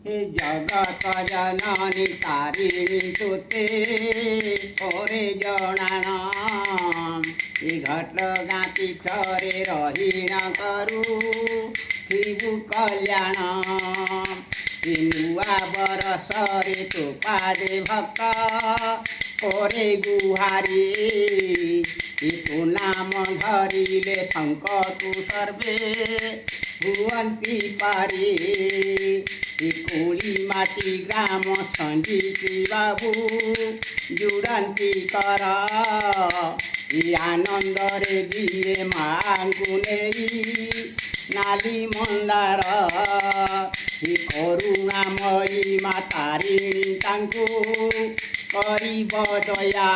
हे जगत जननी तारिणी तुते ओरे जणाण ए घटगाँ पीठरे रहीण करू शिवु कल्याण ए नुआ बरसरे तो पादे भक्त करे गुहारी ए तो नाम धरिले संकटु सर्वे भुवन्ति पारी ए कोली माटी ग्राम संजीती बाबू जुड़ती कर ए आनंद रे दिए मांगु नहीं नाली मंदार ए करुणामयी मा तारिणी तांकु करिब दया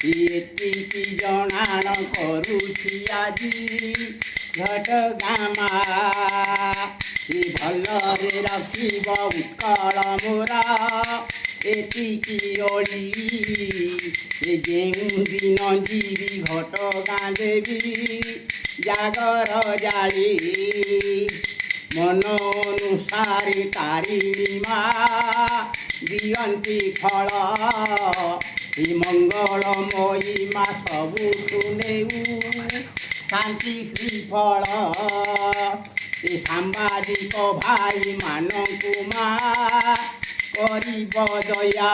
एतिकी जणाण करुछि आजी घटगाँ ए भलरे रखिब उत्कल मोरा एतिकी ओली ए जेउ दिन जीवी घटगाँ देवी जागर जाली मन अनुसारे तारिणी मा दियंती फल ए मंगलमयी मा सबुठु नेउ शांति श्रीफल ए सांबादिक भाई मानकु मा करिब दया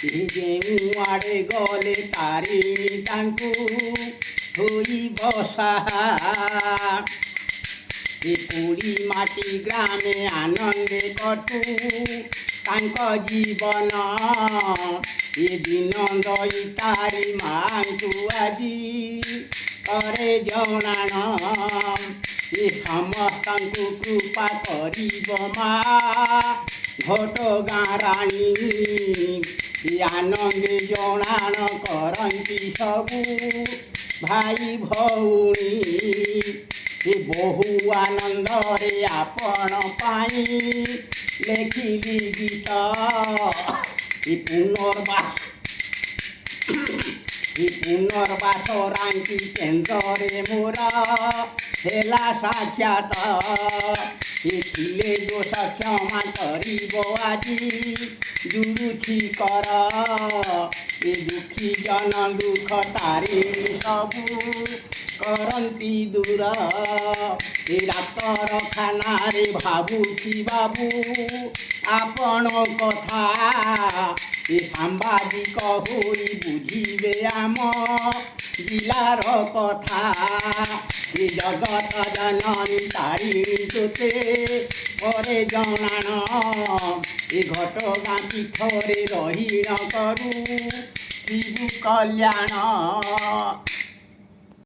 ए जेउ आड़े गले तारिणी तांकु होइब साहा ए पुरी माटी ग्रामे आनंदे कटु तांक जीवन ए दिन दई तारी मांकु आजी करे जणाण ए समस्तंकु कृपा करिब मा घटगाँ राणी ए आनंदे जणाण करंती सबु भाई भौणी ए बहु आनंद रे आपण पाई लेखिली गीत ए पुनर्बास रांकी केन्द्रे मोरा हेला साक्षात ए थिले दोष क्षमा करिब आजी जुड़ुछि कर ए दुखी जन दुख तारिणी सबु करंती दूर ए डाक्तर खाना रे भाबुछि बाबू आपण कथा ए सांबादिक होई बुझिबे आम जिलार कथा ए जगत जननी तारिणी तोते करे जणाण ए घटगाँ पीठरे रहीण करू शिवु कल्याण।